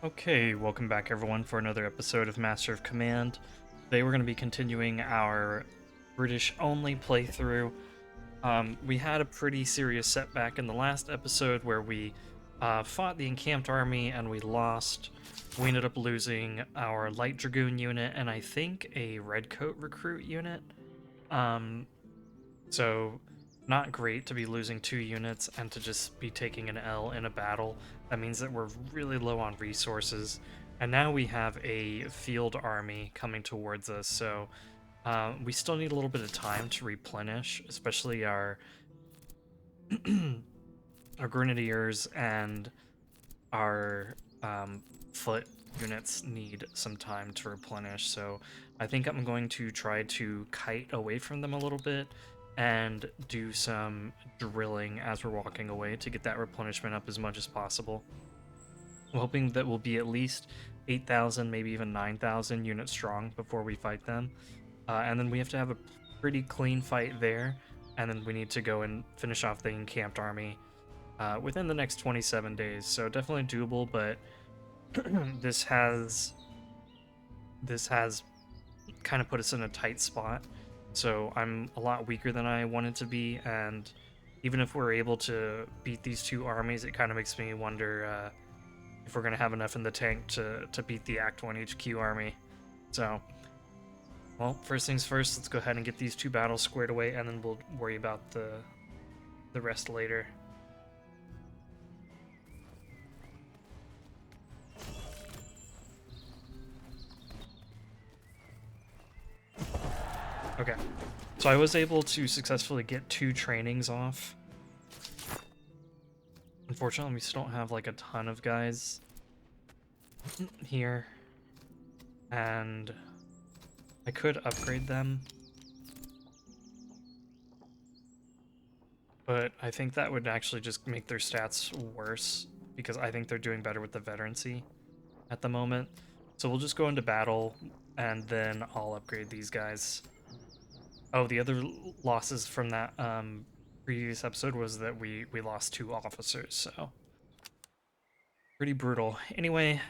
Okay, welcome back everyone for another episode of Master of Command. Today we're going to be continuing our British-only playthrough. We had a pretty serious setback in the last episode where we fought the encamped army and we lost. We ended up losing our light dragoon unit and I think a redcoat recruit unit. So not great to be losing 2 units and to just be taking an L in a battle. That means that we're really low on resources. And now we have a field army coming towards us, so we still need a little bit of time to replenish, especially our our grenadiers and our foot units need some time to replenish. So I think I'm going to try to kite away from them a little bit and do some drilling as we're walking away to get that replenishment up as much as possible. I'm hoping that we'll be at least 8,000, maybe even 9,000 units strong before we fight them. And then we have to have a pretty clean fight there, and then we need to go and finish off the encamped army within the next 27 days. So definitely doable, but this has kind of put us in a tight spot. So I'm a lot weaker than I wanted to be, and even if we're able to beat these 2 armies, it kind of makes me wonder if we're going to have enough in the tank to beat the Act 1 HQ army. So, well, first things first, let's go ahead and get these 2 battles squared away, and then we'll worry about the rest later. Okay, so I was able to successfully get 2 trainings off. Unfortunately, we still don't have like a ton of guys here, and I could upgrade them, but I think that would actually just make their stats worse because I think they're doing better with the veterancy at the moment. So we'll just go into battle and then I'll upgrade these guys. Oh, the other losses from that previous episode was that we lost 2 officers, so pretty brutal. Anyway,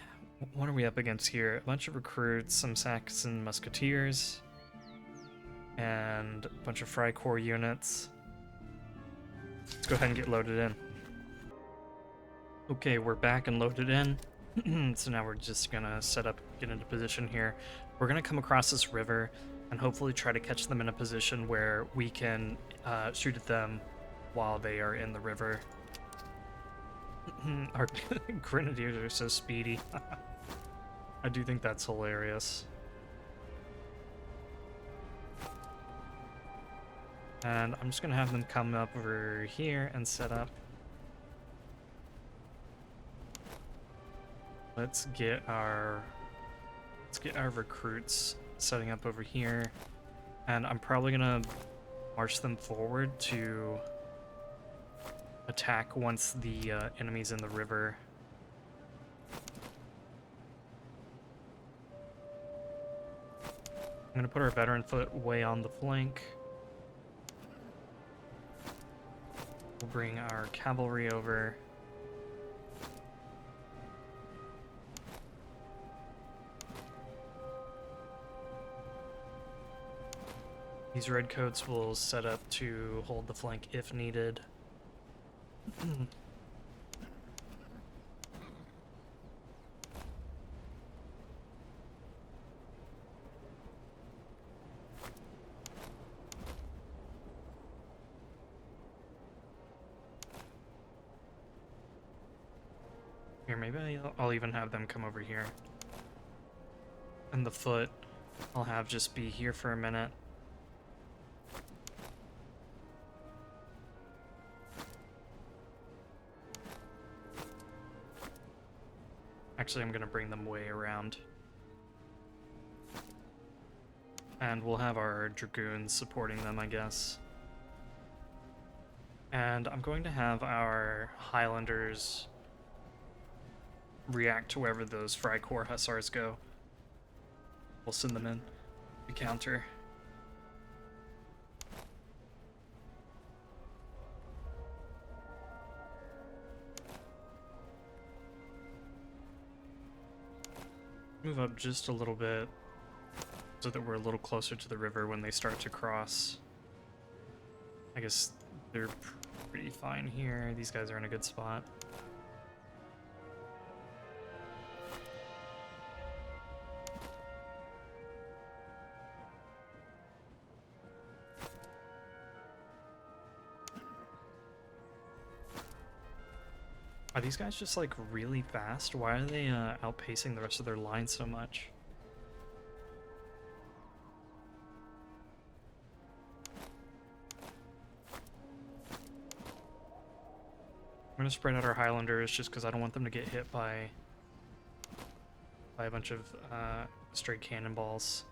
what are we up against here? A bunch of recruits, some Saxon musketeers, and a bunch of Freikorps units. Let's go ahead and get loaded in. Okay, we're back and loaded in. So now we're just gonna set up, get into position here. We're gonna come across this river and hopefully try to catch them in a position where we can shoot at them while they are in the river. Our grenadiers are so speedy. I do think that's hilarious. And I'm just gonna have them come up over here and set up. Let's get our recruits setting up over here, and I'm probably gonna march them forward to attack once the enemy's in the river. I'm gonna put our veteran foot way on the flank. We'll bring our cavalry over. These redcoats will set up to hold the flank if needed. Here, maybe I'll even have them come over here. And the foot, I'll have just be here for a minute. Actually, I'm gonna bring them way around. And we'll have our dragoons supporting them, I guess. And I'm going to have our Highlanders react to wherever those Freikorps Hussars go. We'll send them in to counter. Move up just a little bit so that we're a little closer to the river when they start to cross. I guess they're pretty fine here. These guys are in a good spot. Are these guys just like really fast? Why are they outpacing the rest of their line so much? I'm gonna spread out our Highlanders just because I don't want them to get hit by a bunch of stray cannonballs.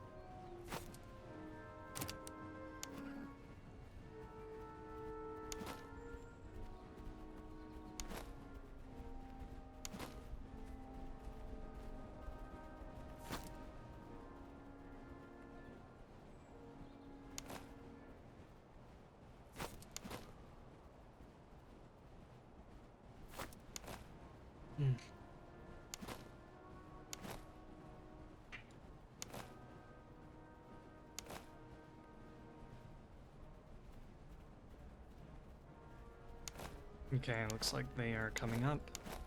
Okay, looks like they are coming up.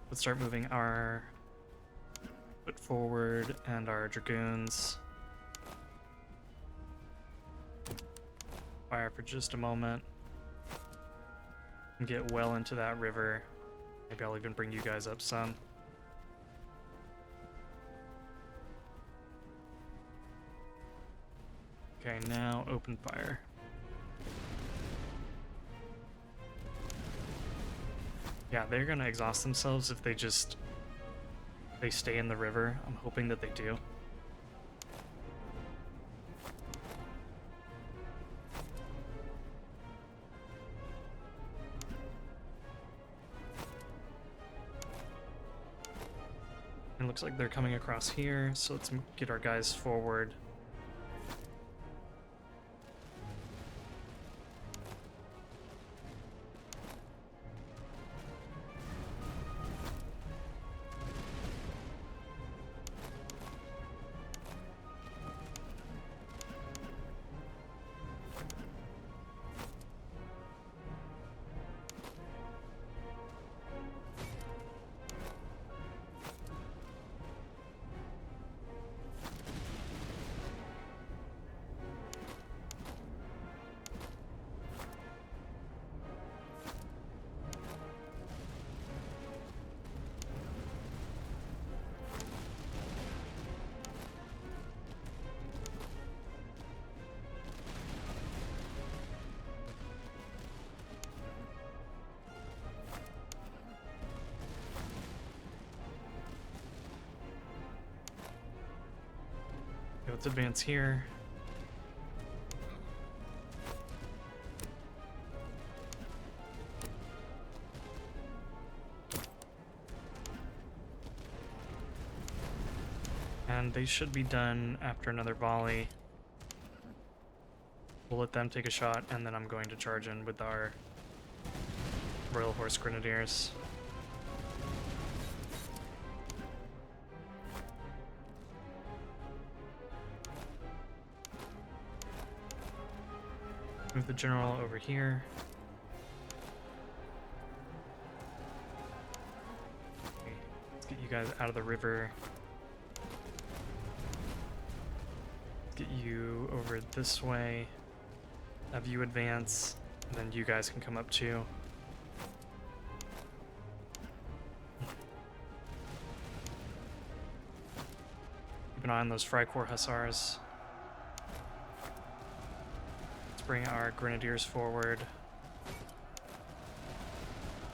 Let's start moving our foot forward and our dragoons. Fire for just a moment. And get well into that river. Maybe I'll even bring you guys up some. Okay, now open fire. Yeah, they're gonna exhaust themselves if they stay in the river. I'm hoping that they do. It looks like they're coming across here, so let's get our guys forward. Okay, let's advance here. And they should be done after another volley. We'll let them take a shot, and then I'm going to charge in with our Royal Horse Grenadiers. Move the general over here. Okay, let's get you guys out of the river. Get you over this way. Have you advance, and then you guys can come up too. Keep an eye on those Freikorps Hussars. Let's bring our Grenadiers forward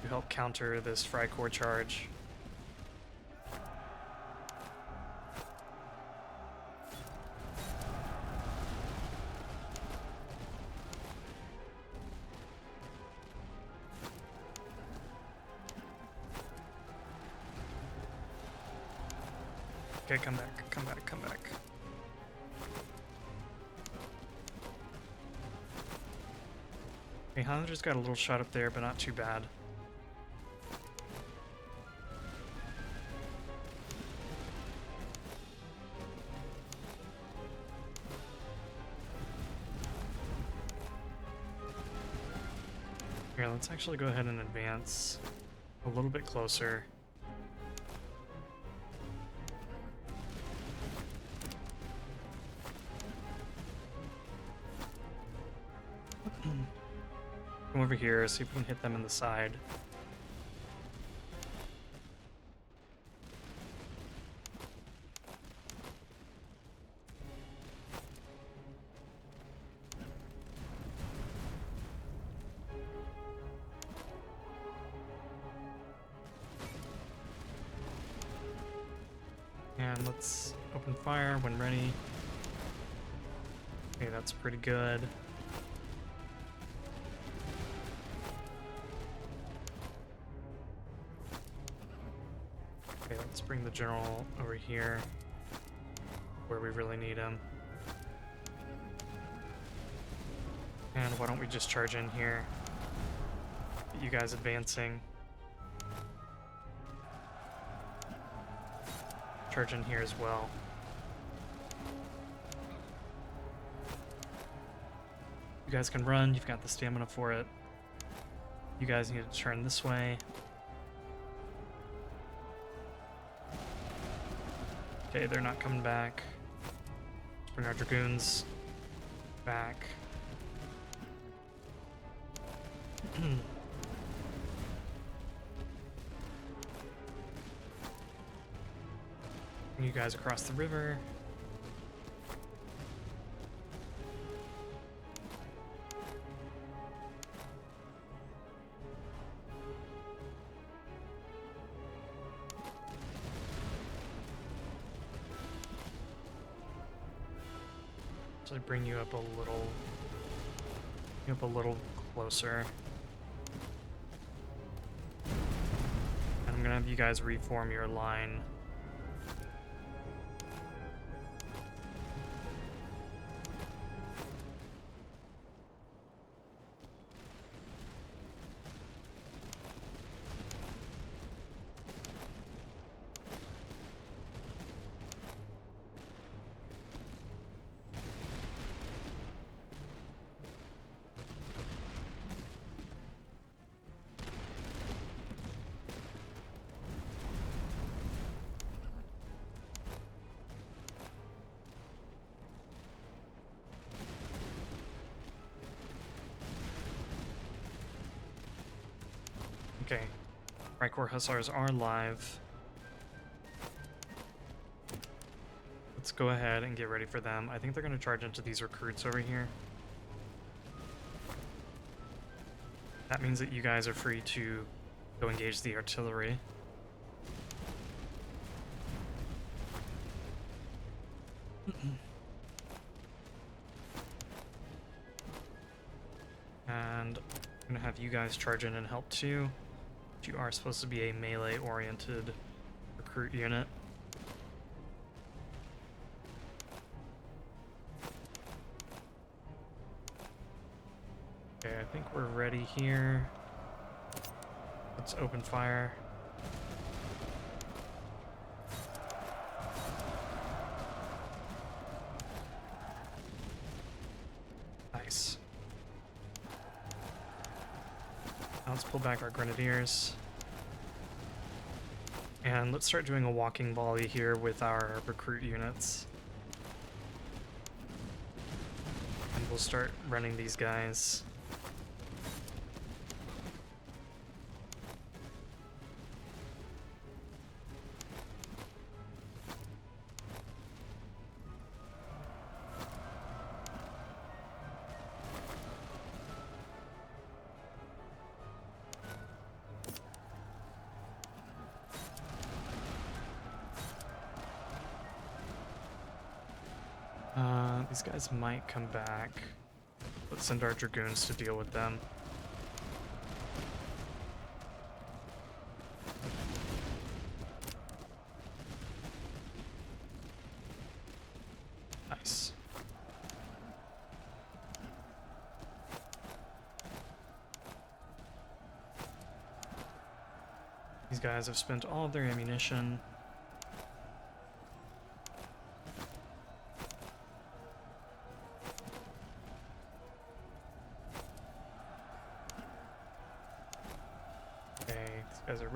to help counter this Freikorps charge. Okay, come back, come back, come back. Okay, Highlander's got a little shot up there, but not too bad. Here, let's actually go ahead and advance a little bit closer. Come over here, see if we can hit them in the side. And let's open fire when ready. Okay, that's pretty good. Okay, let's bring the general over here where we really need him. And why don't we just charge in here? Get you guys advancing. Charge in here as well. You guys can run, you've got the stamina for it. You guys need to turn this way. Okay, they're not coming back. Let's bring our dragoons back. Bring you guys across the river. So bring you up a little closer. And I'm gonna have you guys reform your line. Okay, Freikorps Hussars are live. Let's go ahead and get ready for them. I think they're going to charge into these recruits over here. That means that you guys are free to go engage the artillery. And I'm going to have you guys charge in and help too. You are supposed to be a melee-oriented recruit unit. Okay, I think we're ready here. Let's open fire. Nice. Now let's pull back our grenadiers. And let's start doing a walking volley here with our recruit units. And we'll start running these guys. These guys might come back. Let's send our dragoons to deal with them. Nice. These guys have spent all of their ammunition.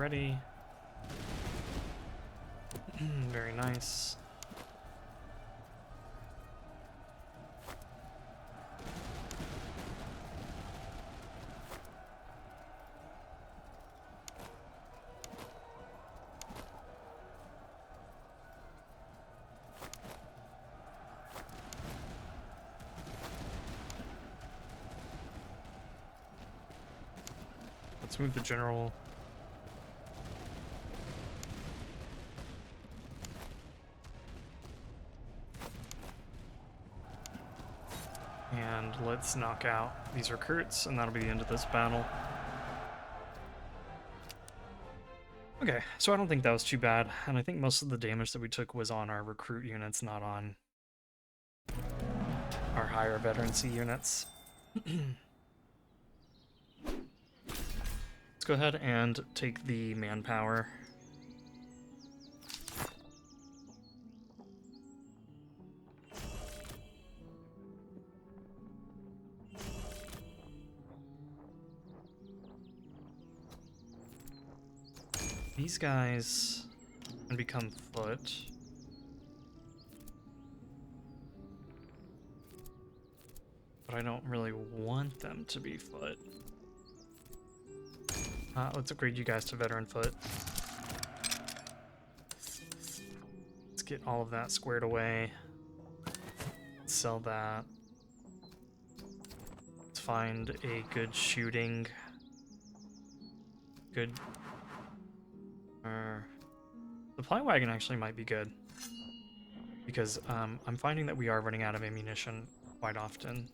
ready. Very nice. Let's move the general. And let's knock out these recruits, and that'll be the end of this battle. Okay, so I don't think that was too bad, and I think most of the damage that we took was on our recruit units, not on our higher veterancy units. Let's go ahead and take the manpower. These guys can become foot. But I don't really want them to be foot. Let's upgrade you guys to veteran foot. Let's get all of that squared away. Let's sell that. Let's find a good shooting. Good. Supply wagon actually might be good. Because I'm finding that we are running out of ammunition quite often.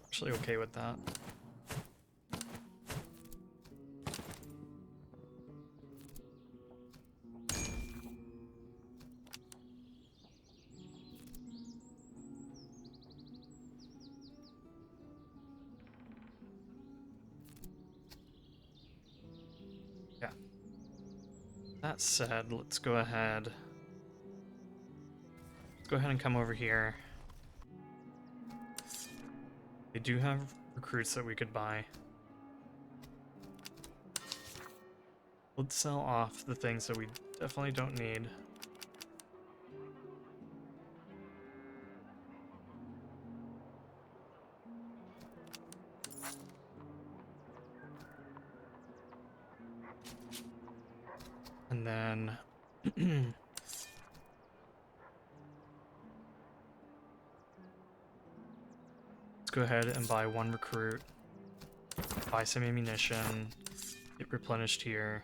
Actually okay with that. Yeah. That said, let's go ahead. Let's go ahead and come over here. They do have recruits that we could buy. Let's sell off the things that we definitely don't need. And then let's go ahead and buy one recruit, buy some ammunition, get replenished here.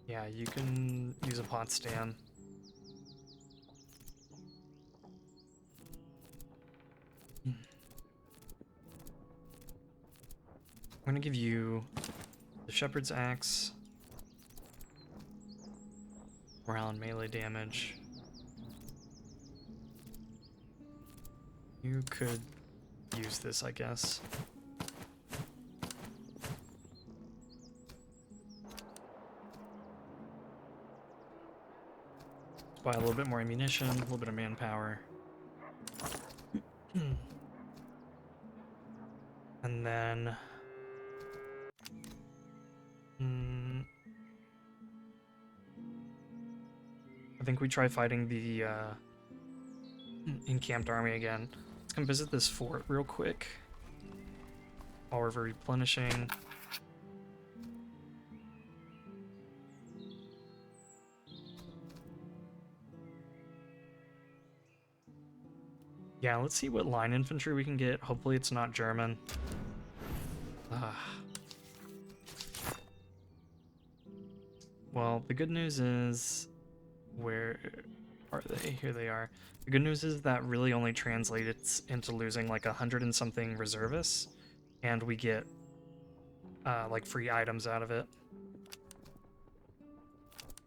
Yeah, you can use a pot stand. I'm gonna give you the Shepherd's Axe, morale and melee damage. You could use this, I guess. Buy a little bit more ammunition, a little bit of manpower. And then I think we try fighting the encamped army again. Let's come visit this fort real quick while we're replenishing. Yeah, let's see what line infantry we can get. Hopefully it's not German. Well, the good news is... Where are they? Here they are. The good news is that really only translates into losing like 100 and something reservists, and we get like free items out of it.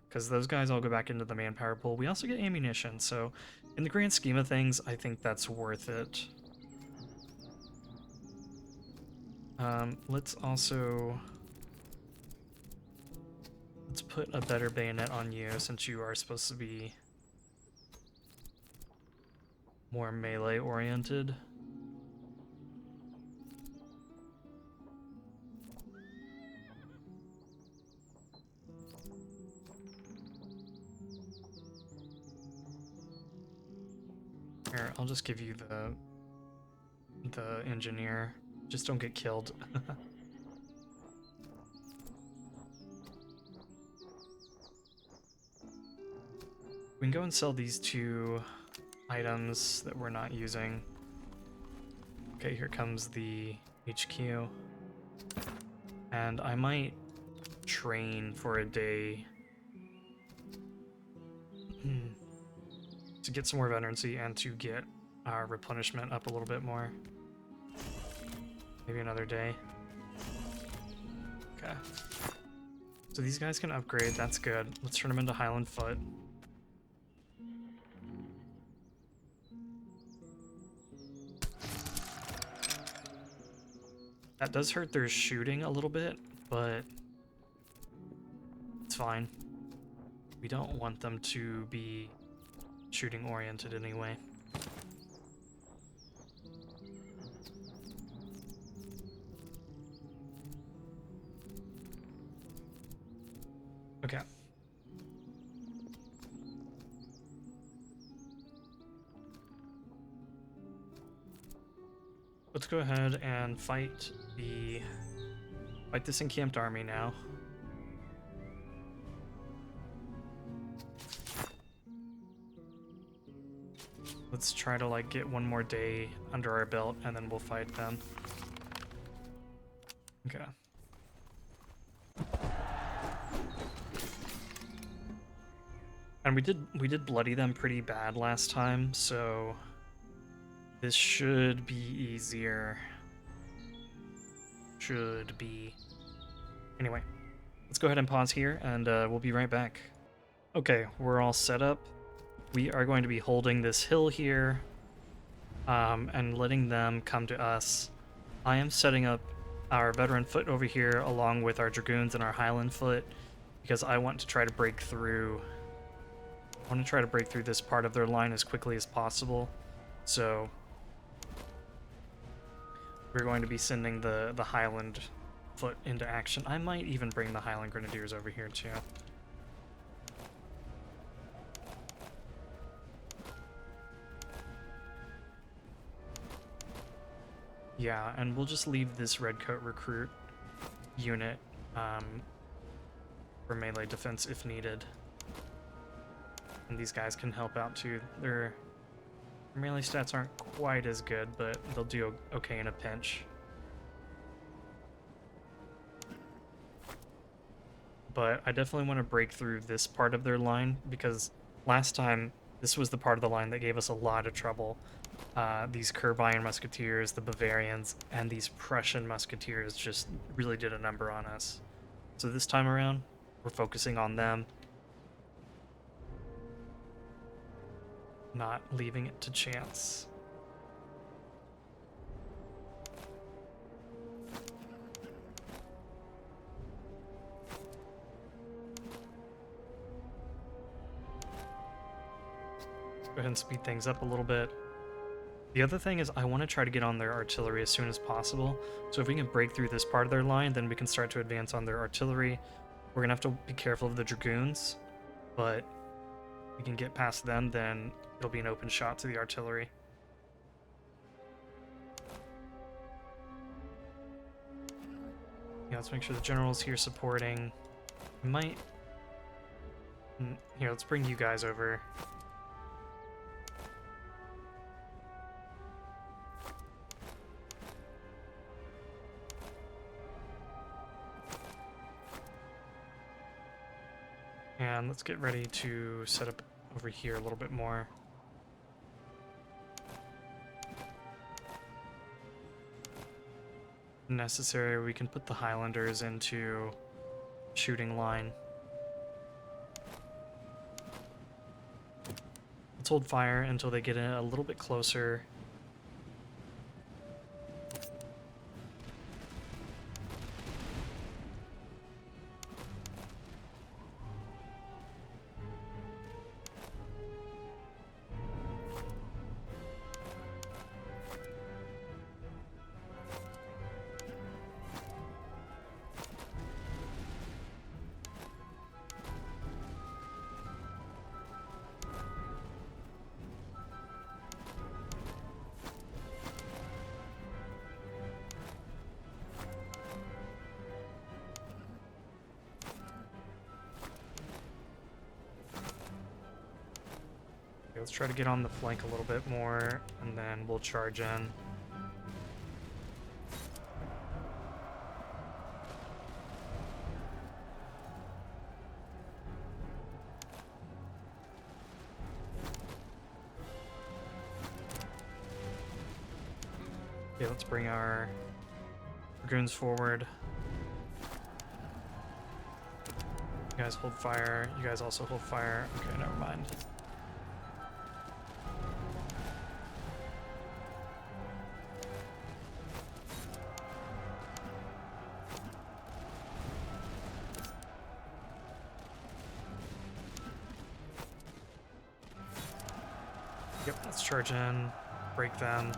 Because those guys all go back into the manpower pool. We also get ammunition, so in the grand scheme of things, I think that's worth it. Let's put a better bayonet on you, since you are supposed to be more melee oriented. Here, I'll just give you the engineer. Just don't get killed. We can go and sell these 2 items that we're not using. Okay, here comes the HQ. And I might train for a day to get some more veterancy and to get our replenishment up a little bit more. Maybe another day. Okay. So these guys can upgrade, that's good. Let's turn them into Highland Foot. That does hurt their shooting a little bit, but it's fine. We don't want them to be shooting oriented anyway. Okay. Let's go ahead and fight this encamped army now. Let's try to like get one more day under our belt and then we'll fight them. Okay. And we did bloody them pretty bad last time, so this should be easier. Should be. Anyway, let's go ahead and pause here and we'll be right back. Okay, we're all set up. We are going to be holding this hill here and letting them come to us. I am setting up our veteran foot over here along with our dragoons and our Highland foot because I want to try to break through. I want to try to break through this part of their line as quickly as possible. So we're going to be sending the Highland foot into action. I might even bring the Highland Grenadiers over here too. Yeah, and we'll just leave this redcoat recruit unit for melee defense if needed. And these guys can help out too. Their melee stats aren't quite as good, but they'll do okay in a pinch. But I definitely want to break through this part of their line because last time this was the part of the line that gave us a lot of trouble. These curb iron musketeers, the Bavarians, and these Prussian musketeers just really did a number on us. So this time around, we're focusing on them, not leaving it to chance. Go ahead and speed things up a little bit. The other thing is I want to try to get on their artillery as soon as possible. So if we can break through this part of their line, then we can start to advance on their artillery. We're going to have to be careful of the dragoons, but if we can get past them, then it'll be an open shot to the artillery. Yeah, let's make sure the general's here supporting. We might... Here, let's bring you guys over. And let's get ready to set up over here a little bit more. If necessary, we can put the Highlanders into shooting line. Let's hold fire until they get in a little bit closer. let's try to get on the flank a little bit more, and then we'll charge in. Okay, let's bring our dragoons forward. You guys hold fire. You guys also hold fire. Okay, never mind. Yep, let's charge in, break them.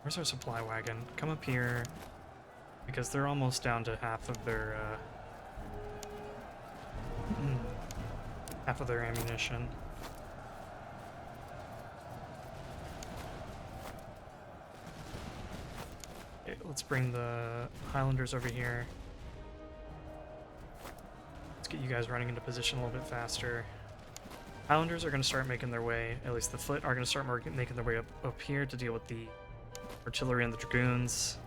Where's our supply wagon? Come up here, because they're almost down to half of their ammunition. Okay, let's bring the Highlanders over here. Let's get you guys running into position a little bit faster. Highlanders are going to start making their way, at least the foot are going to start making their way up here to deal with the artillery and the dragoons,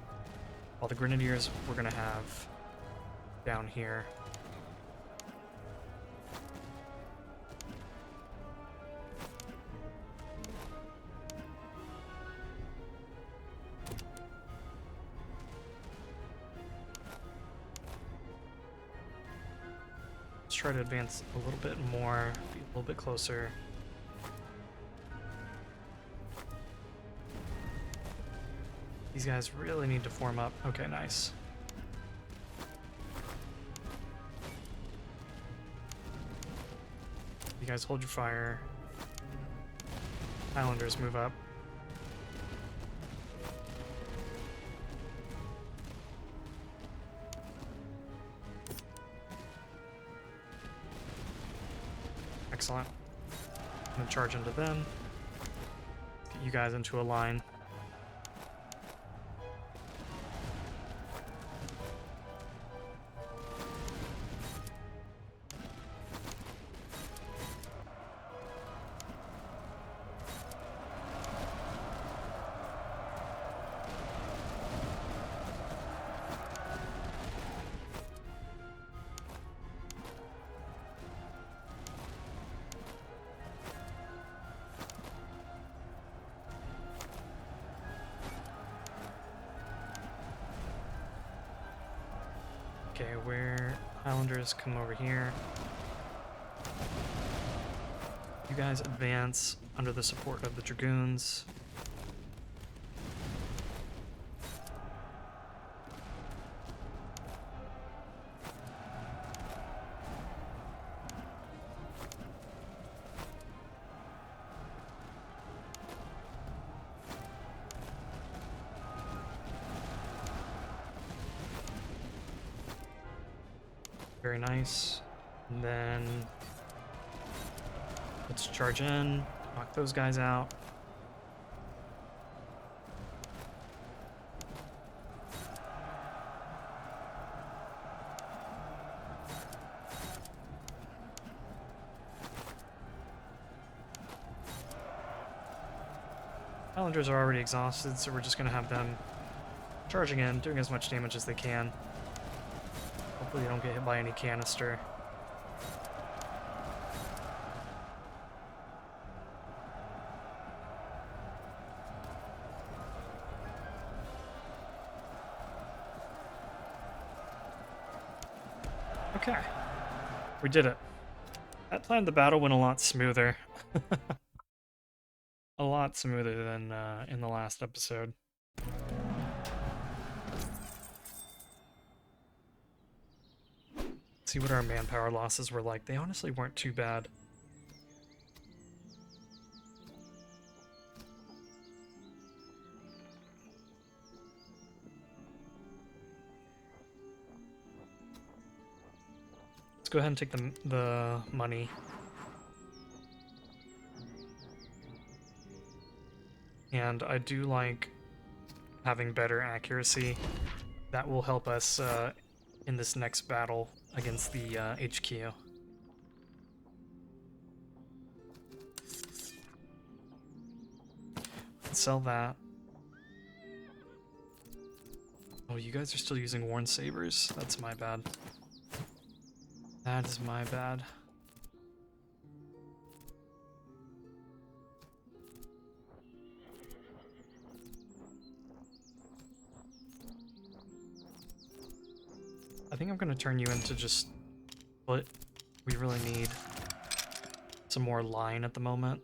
while the grenadiers we're going to have down here. Let's try to advance a little bit more, be a little bit closer. These guys really need to form up. Okay, nice. You guys hold your fire. Highlanders move up. Excellent. I'm gonna charge into them. Get you guys into a line. Okay, where Highlanders come over here. You guys advance under the support of the dragoons. Very nice. And then let's charge in, knock those guys out. Highlanders are already exhausted, so we're just going to have them charging in, doing as much damage as they can. Hopefully they don't get hit by any canister. Okay. We did it. That time the battle went a lot smoother. A lot smoother than in the last episode. See what our manpower losses were like. They honestly weren't too bad. Let's go ahead and take the money. And I do like having better accuracy. That will help us in this next battle against the HQ. Sell that. Oh, you guys are still using worn sabers? That's my bad. That is my bad. I think I'm gonna turn you into just foot. We really need some more line at the moment.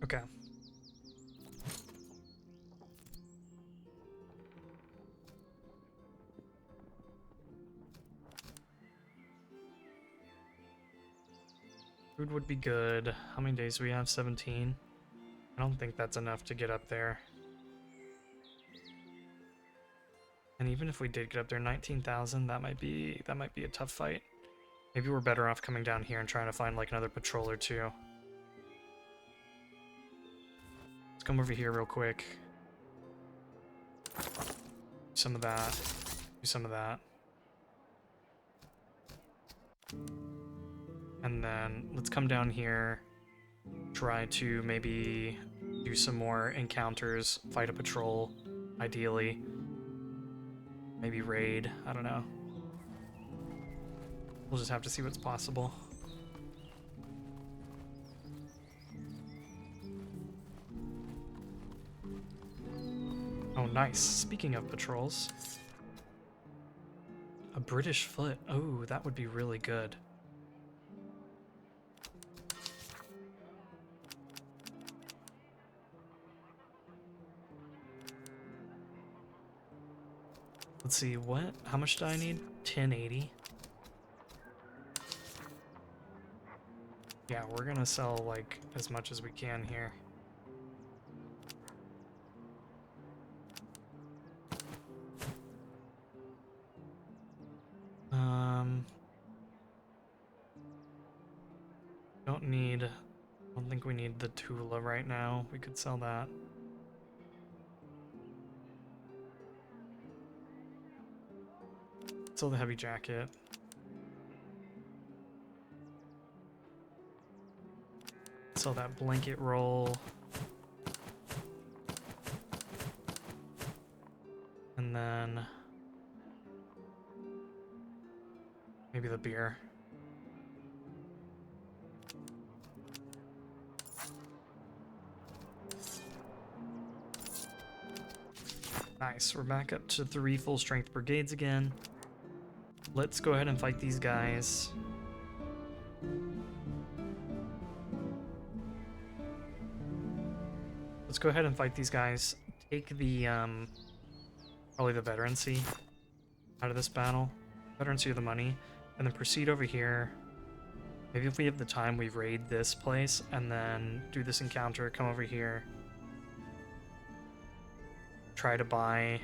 Okay. Food would be good. How many days do we have? 17? I don't think that's enough to get up there. And even if we did get up there, 19,000, that might be a tough fight. Maybe we're better off coming down here and trying to find like another patrol or two. Let's come over here real quick. Do some of that. Do some of that. And then let's come down here. Try to maybe do some more encounters. Fight a patrol, ideally. Maybe raid. I don't know. We'll just have to see what's possible. Oh, nice. Speaking of patrols. A British foot. Oh, that would be really good. Let's see, what? How much do I need? 1080. Yeah, we're gonna sell, like, as much as we can here. I don't think we need the Tula right now. We could sell that. Sell the heavy jacket. Sell that blanket roll. And then maybe the beer. Nice, we're back up to 3 full strength brigades again. Let's go ahead and fight these guys. Let's go ahead and fight these guys. Take the, probably the veterancy out of this battle. Veterancy of the money. And then proceed over here. Maybe if we have the time, we raid this place and then do this encounter, come over here. Try to buy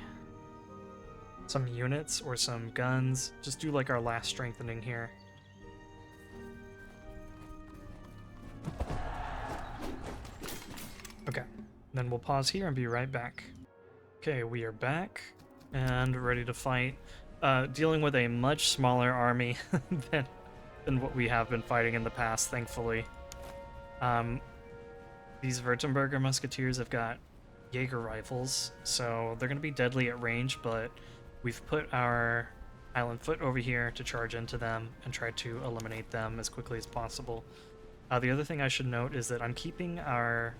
some units or some guns. Just do like our last strengthening here. Okay, then we'll pause here and be right back. Okay, we are back and ready to fight. Dealing with a much smaller army than what we have been fighting in the past, thankfully. These Württemberger musketeers have got Jaeger rifles, so they're going to be deadly at range, but we've put our Highland Foot over here to charge into them and try to eliminate them as quickly as possible. The other thing I should note is that I'm keeping our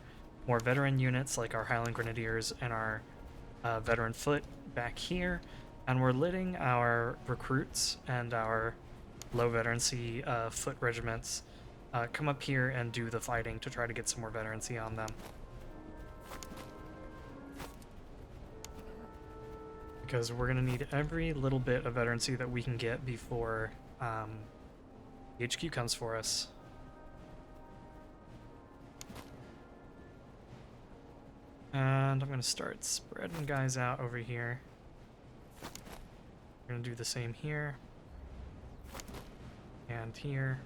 more veteran units, like our Highland Grenadiers and our Veteran Foot, back here, and we're letting our recruits and our low veterancy foot regiments come up here and do the fighting to try to get some more veterancy on them. because we're going to need every little bit of veterancy that we can get before the HQ comes for us. And I'm going to start spreading guys out over here. We're going to do the same here. And here.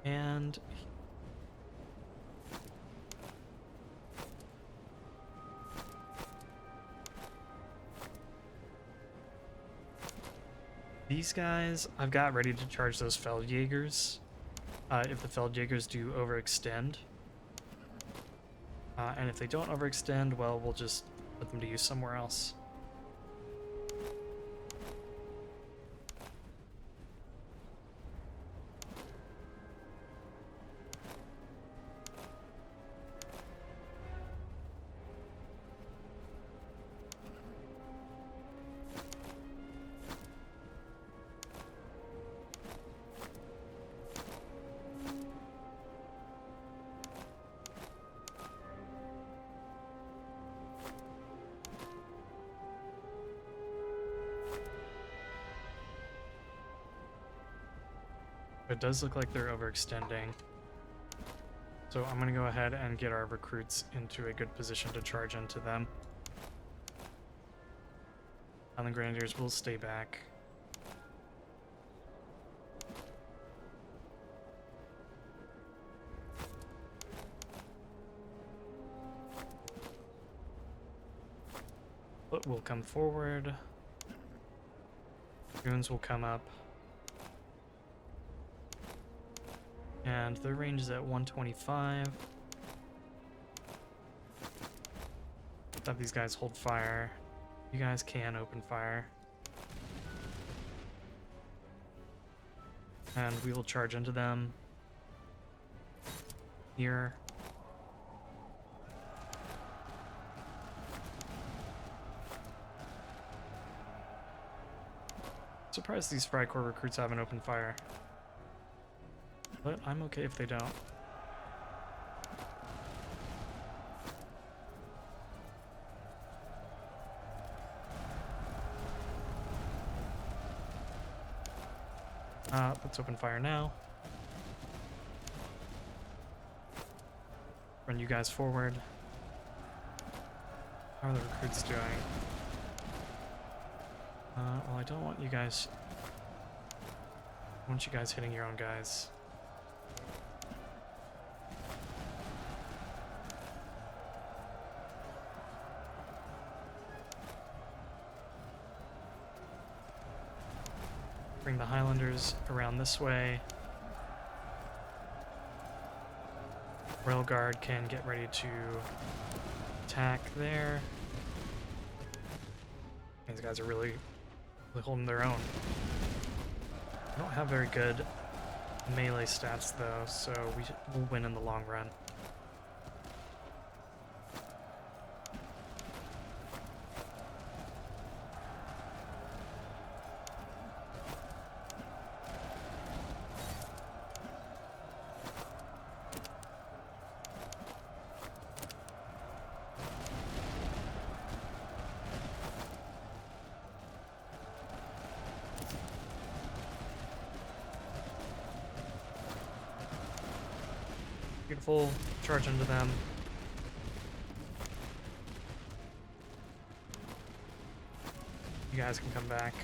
And these guys, I've got ready to charge those Feldjägers. If the Feldjägers do overextend. And if they don't overextend, well, we'll just put them to use somewhere else. It does look like they're overextending. So I'm going to go ahead and get our recruits into a good position to charge into them. And the Grenadiers will stay back. Foot will come forward. Goons will come up. And their range is at 125. Have these guys hold fire. You guys can open fire. And we will charge into them. Here. Surprised these Freikorps recruits haven't opened fire. But I'm okay if they don't. Let's open fire now. Run you guys forward. How are the recruits doing? Well, I don't want you guys... I want you guys hitting your own guys. Bring the Highlanders around this way. Royal Guard can get ready to attack there. These guys are really holding their own. I don't have very good melee stats though, so we'll win in the long run. Beautiful. Charge into them. You guys can come back.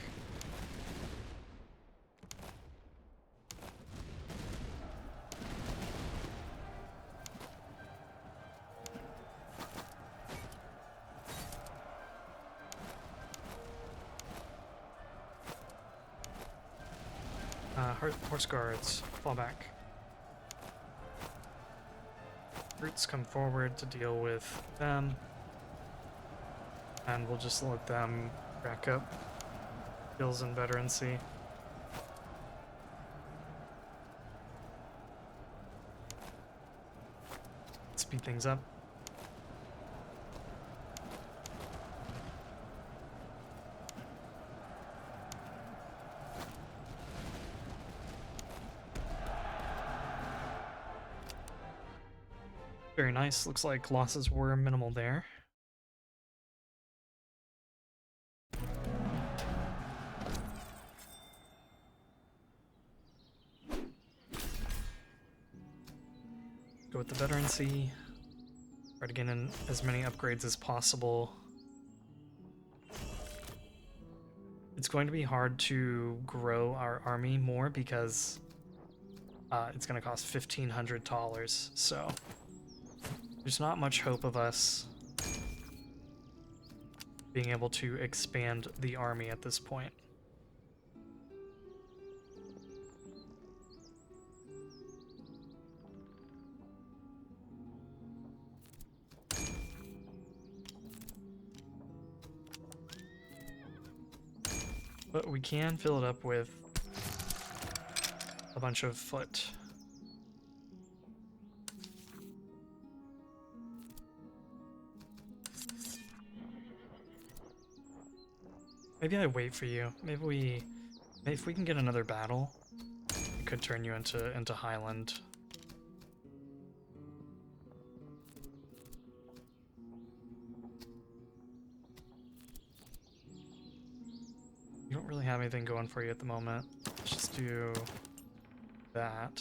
Horse guards, fall back. Roots come forward to deal with them, and we'll just let them rack up skills and veterancy. Speed things up. Very nice. Looks like losses were minimal there. Go with the veterancy. Try to get in as many upgrades as possible. It's going to be hard to grow our army more because it's going to cost $1,500. So there's not much hope of us being able to expand the army at this point. But we can fill it up with a bunch of foot. Maybe I wait for you. Maybe if we can get another battle, it could turn you into Highland. You don't really have anything going for you at the moment. Let's just do that.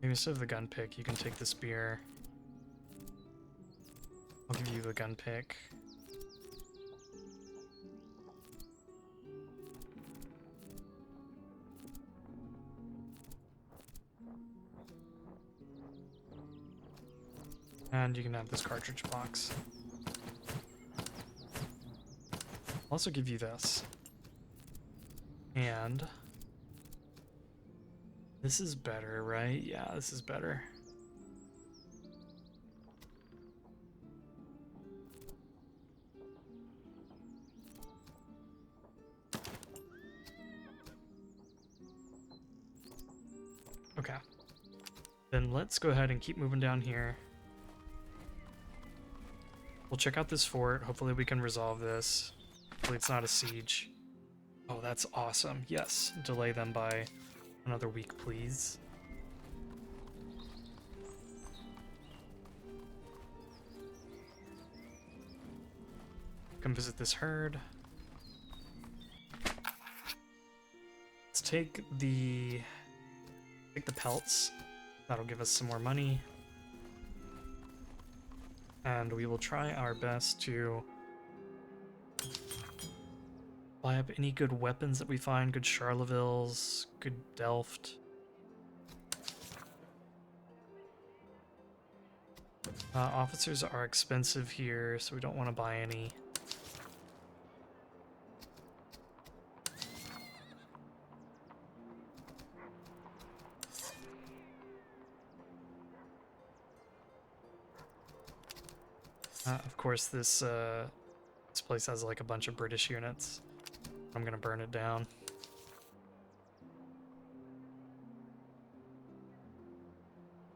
Maybe instead of the gun pick, you can take the spear. I'll give you the gun pick. And you can have this cartridge box. I'll also give you this. And this is better, right? Yeah, this is better. Okay. Then let's go ahead and keep moving down here. We'll check out this fort. Hopefully we can resolve this. Hopefully it's not a siege. Oh, that's awesome. Yes, delay them by another week, please. Come visit this herd. Let's take the pelts. That'll give us some more money. And we will try our best to buy up any good weapons that we find, good Charlevilles, good Delft. Officers are expensive here, so we don't want to buy any. Of course, this place has like a bunch of British units. I'm gonna burn it down.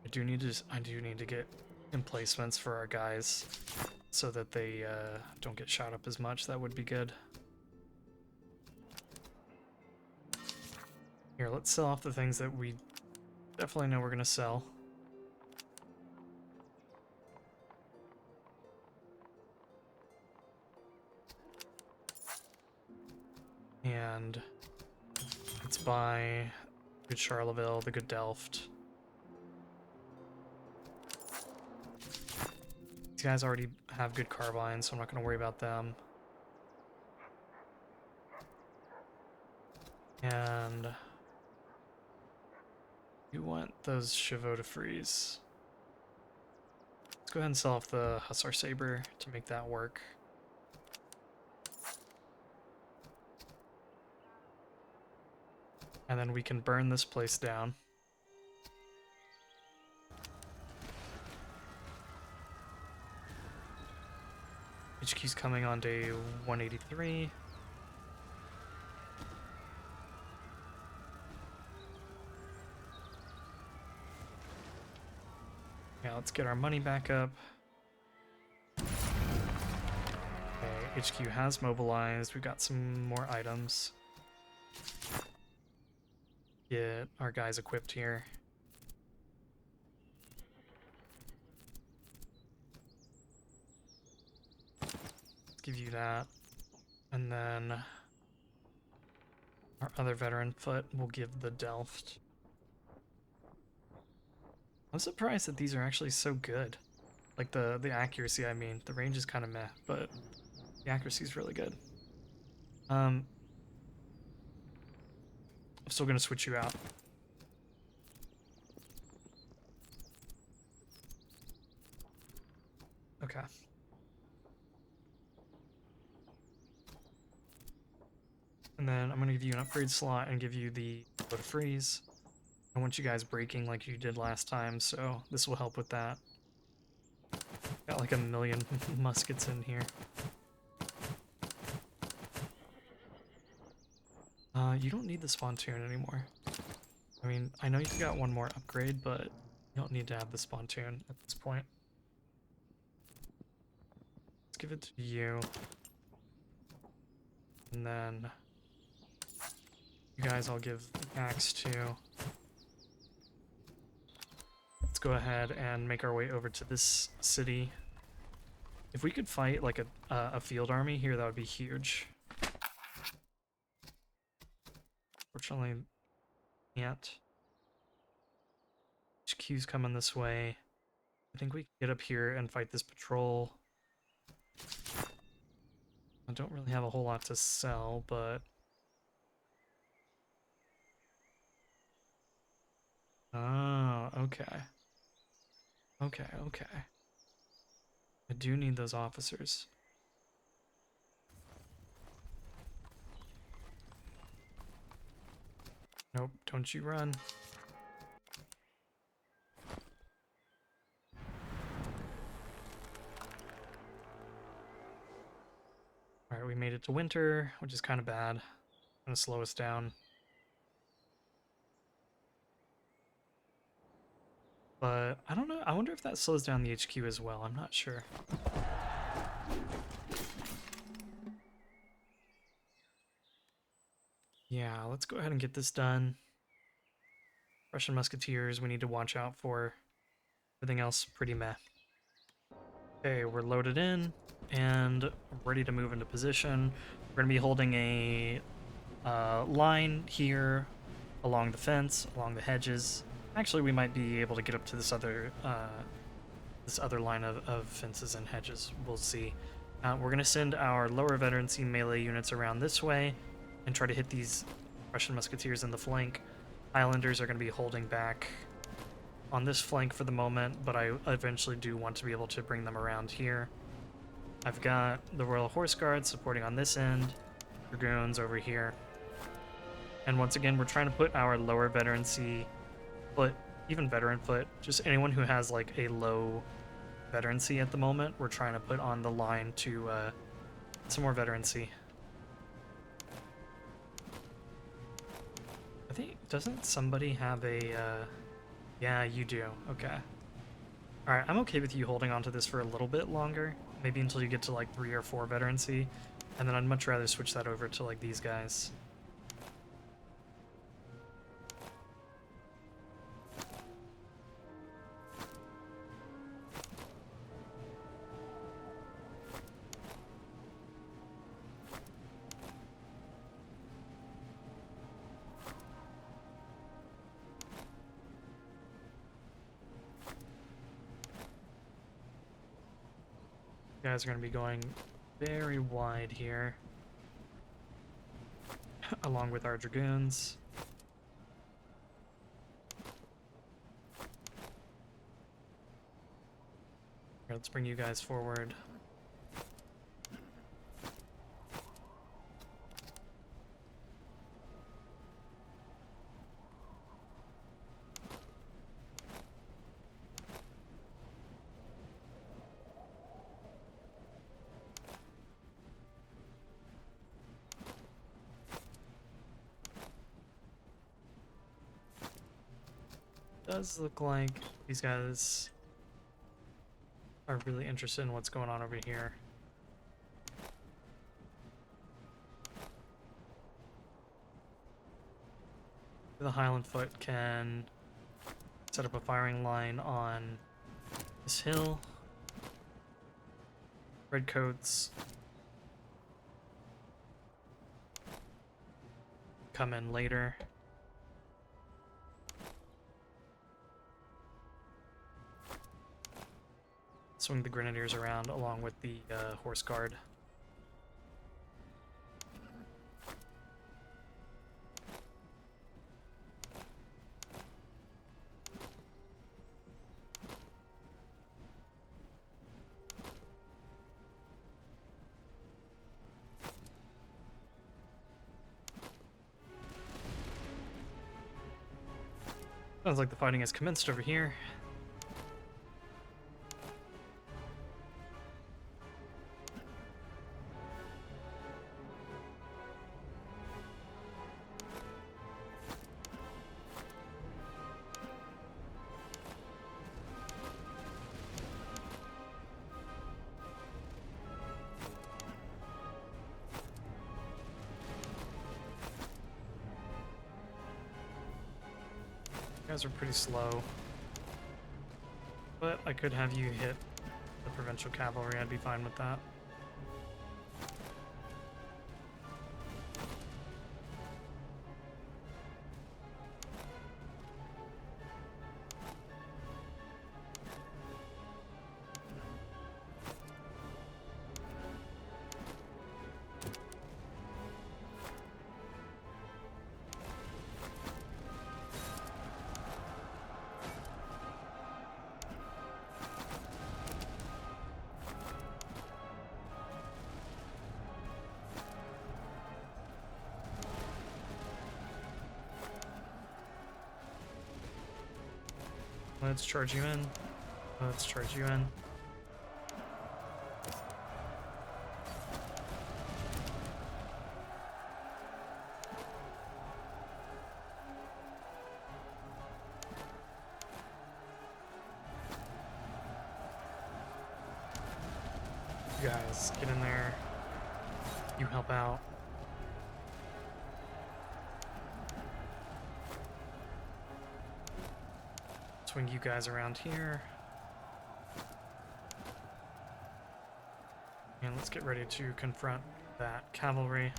I do need to get emplacements for our guys so that they don't get shot up as much. That would be good. Here, let's sell off the things that we definitely know we're gonna sell. And let's buy the good Charleville, the good Delft. These guys already have good carbines, so I'm not going to worry about them. And you want those chevaux de frise. Let's go ahead and sell off the Hussar Saber to make that work. And then we can burn this place down. HQ's coming on day 183. Yeah, let's get our money back up. Okay, HQ has mobilized. We've got some more items. Get our guys equipped here. give you that. And then our other veteran foot will give the Delft. I'm surprised that these are actually so good. Like the accuracy, I mean. The range is kind of meh, but the accuracy is really good. I'm still gonna switch you out. Okay. And then I'm gonna give you an upgrade slot and give you the load freeze. I want you guys breaking like you did last time, so this will help with that. Got like a million muskets in here. You don't need the pontoon anymore. I mean, I know you've got one more upgrade, but you don't need to have the pontoon at this point. Let's give it to you. And then you guys I'll give the axe to. Let's go ahead and make our way over to this city. If we could fight like a field army here, that would be huge. Fortunately, can't. HQ's coming this way. I think we can get up here and fight this patrol. I don't really have a whole lot to sell, but... Oh, okay. Okay. I do need those officers. Nope, don't you run. Alright, we made it to winter, which is kind of bad. Gonna slow us down. But I don't know, I wonder if that slows down the HQ as well, I'm not sure. Yeah, let's go ahead and get this done. Russian musketeers we need to watch out for. Everything else pretty meh. Okay, we're loaded in and ready to move into position. We're going to be holding a line here along the fence, along the hedges. Actually, we might be able to get up to this other line of fences and hedges. We'll see. We're going to send our lower veterancy melee units around this way and try to hit these Russian musketeers in the flank. Highlanders are going to be holding back on this flank for the moment, but I eventually do want to be able to bring them around here. I've got the Royal Horse Guards supporting on this end, Dragoons over here. And once again, we're trying to put our lower veterancy foot, even veteran foot, just anyone who has like a low veterancy at the moment, we're trying to put on the line to some more veterancy. I think, doesn't somebody have a, yeah, you do, okay. Alright, I'm okay with you holding on to this for a little bit longer, maybe until you get to like 3 or 4 veterancy, and then I'd much rather switch that over to like these guys. You guys are going to be going very wide here, along with our Dragoons. Here, let's bring you guys forward. Does look like these guys are really interested in what's going on over here. The Highland Foot can set up a firing line on this hill. Redcoats come in later. Swing the grenadiers around along with the horse guard. Sounds like the fighting has commenced over here. You guys are pretty slow. But I could have you hit the provincial cavalry, I'd be fine with that. Let's charge you in. Let's charge you in. You guys, get in there. You help out. Swing you guys around here. And let's get ready to confront that cavalry.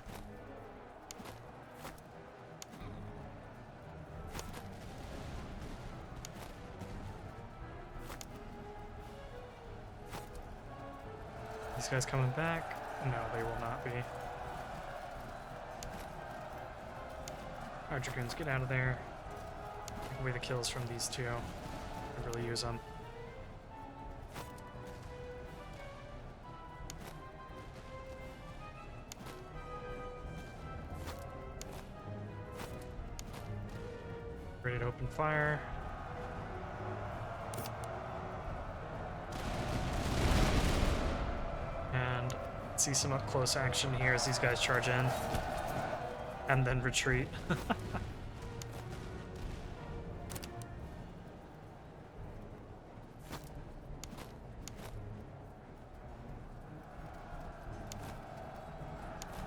These guys coming back? No, they will not be. Our dragoons, get out of there. Take away the kills from these two. I really use them. Ready to open fire. And see some up close action here as these guys charge in. And then retreat.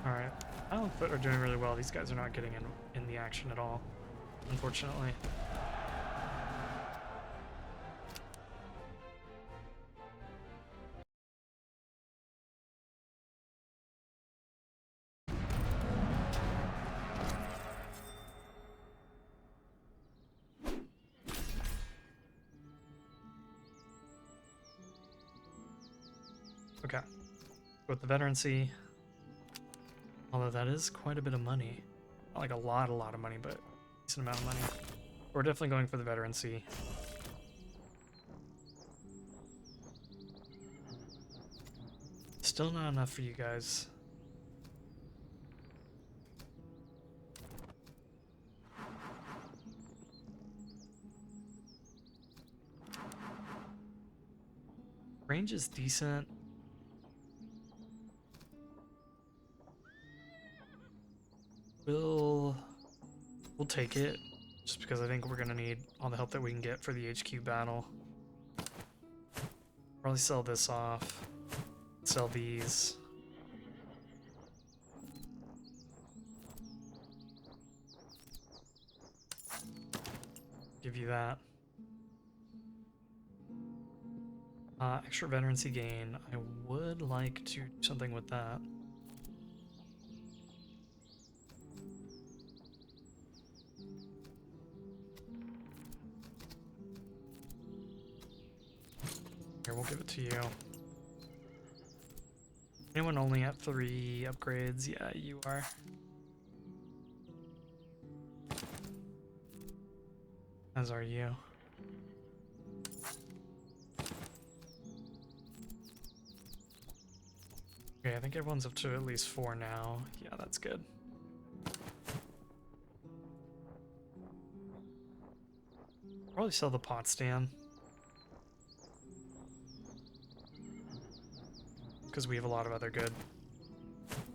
Alright. Island Foot are doing really well. These guys are not getting in the action at all, unfortunately. Okay. With the veterancy, although that is quite a bit of money. Not like a lot of money, but a decent amount of money. We're definitely going for the veterancy. Still not enough for you guys. Range is decent. We'll take it, just because I think we're gonna need all the help that we can get for the HQ battle. Probably sell this off. Sell these. Give you that. Extra veterancy gain. I would like to do something with that. Here, we'll give it to you. Anyone only at 3 upgrades? Yeah, you are. As are you. Okay, I think everyone's up to at least 4 now. Yeah, that's good. Probably sell the Potsdam. Because we have a lot of other good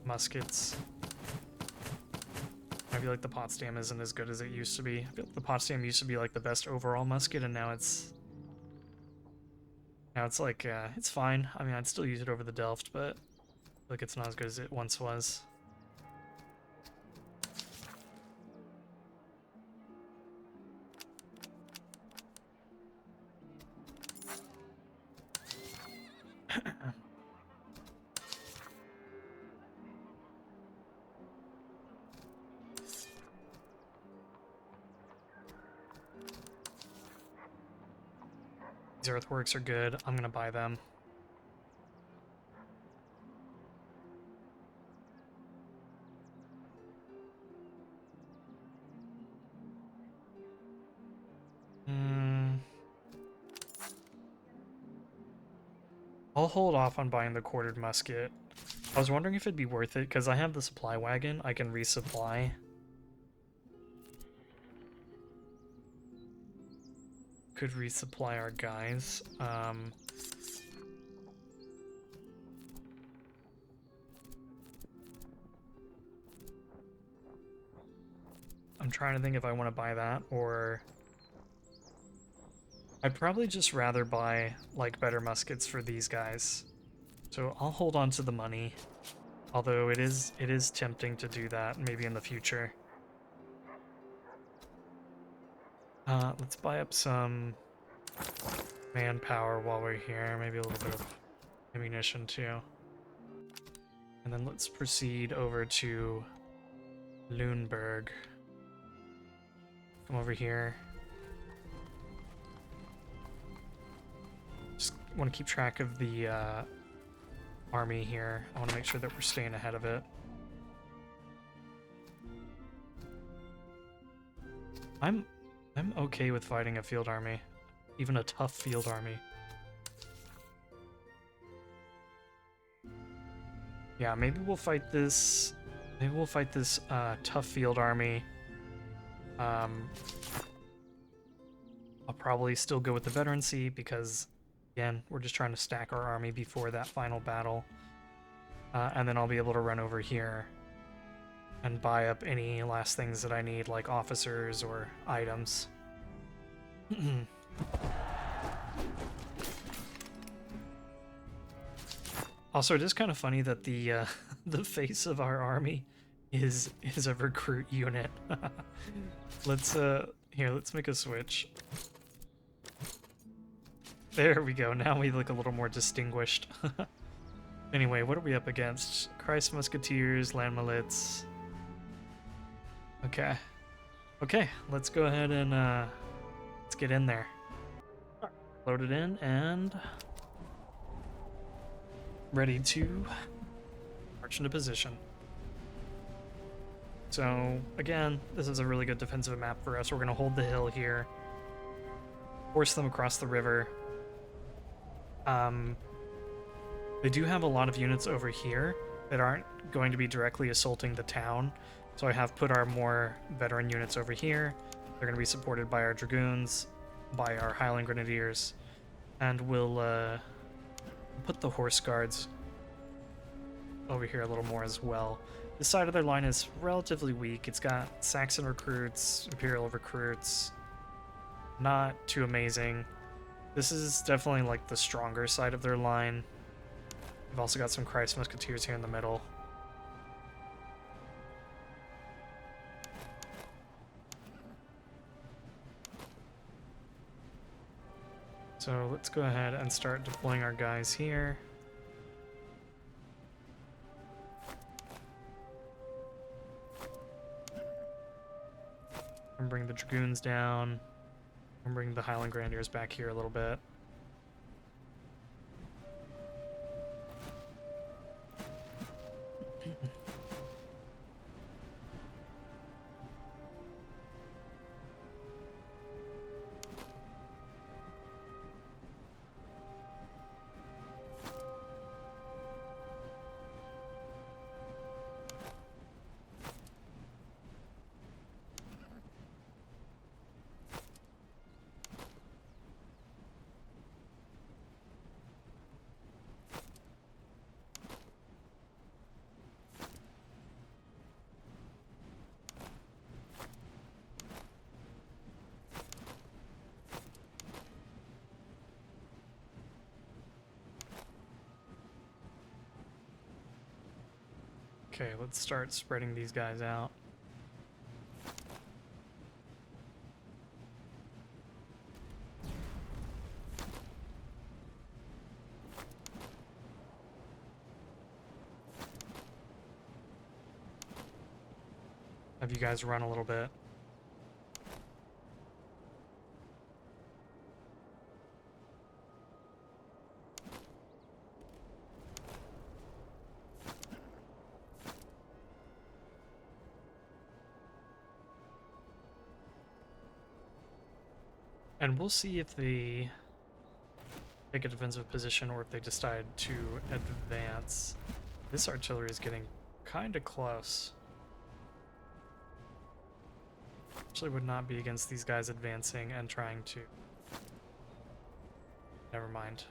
muskets. I feel like the Potsdam isn't as good as it used to be. I feel like the Potsdam used to be like the best overall musket, and now it's like it's fine. I mean, I'd still use it over the Delft, but I feel like it's not as good as it once was. These earthworks are good. I'm gonna buy them. I'll hold off on buying the quartered musket. I was wondering if it'd be worth it, because I have the supply wagon. I can resupply. Could resupply our guys. I'm trying to think if I want to buy that, or I'd probably just rather buy like better muskets for these guys. So I'll hold on to the money, although it is tempting to do that maybe in the future. Let's buy up some manpower while we're here, maybe a little bit of ammunition too. And then let's proceed over to Lüneburg. Come over here. Just want to keep track of the army here. I want to make sure that we're staying ahead of it. I'm okay with fighting a field army, even a tough field army. Yeah, maybe we'll fight this. Maybe we'll fight this tough field army. I'll probably still go with the veterancy because, again, we're just trying to stack our army before that final battle. And then I'll be able to run over here and buy up any last things that I need, like officers or items. Also, it is kind of funny that the the face of our army is a recruit unit. Let's make a switch. There we go. Now we look a little more distinguished. Anyway, what are we up against? Christ Musketeers, Land Milits. Okay. Okay, let's go ahead and let's get in there. Load it in and ready to march into position. So again, this is a really good defensive map for us. We're going to hold the hill here, force them across the river. They do have a lot of units over here that aren't going to be directly assaulting the town, so I have put our more veteran units over here. They're going to be supported by our dragoons, by our Highland Grenadiers, and we'll put the horse guards over here a little more as well. This side of their line is relatively weak. It's got Saxon recruits, Imperial recruits, not too amazing. This is definitely like the stronger side of their line. We've also got some Christ Musketeers here in the middle. So let's go ahead and start deploying our guys here. And bring the Dragoons down. And bring the Highland Grenadiers back here a little bit. Okay, let's start spreading these guys out. Have you guys run a little bit. And we'll see if they take a defensive position or if they decide to advance. This artillery is getting kind of close. Actually would not be against these guys advancing and trying to... Never mind.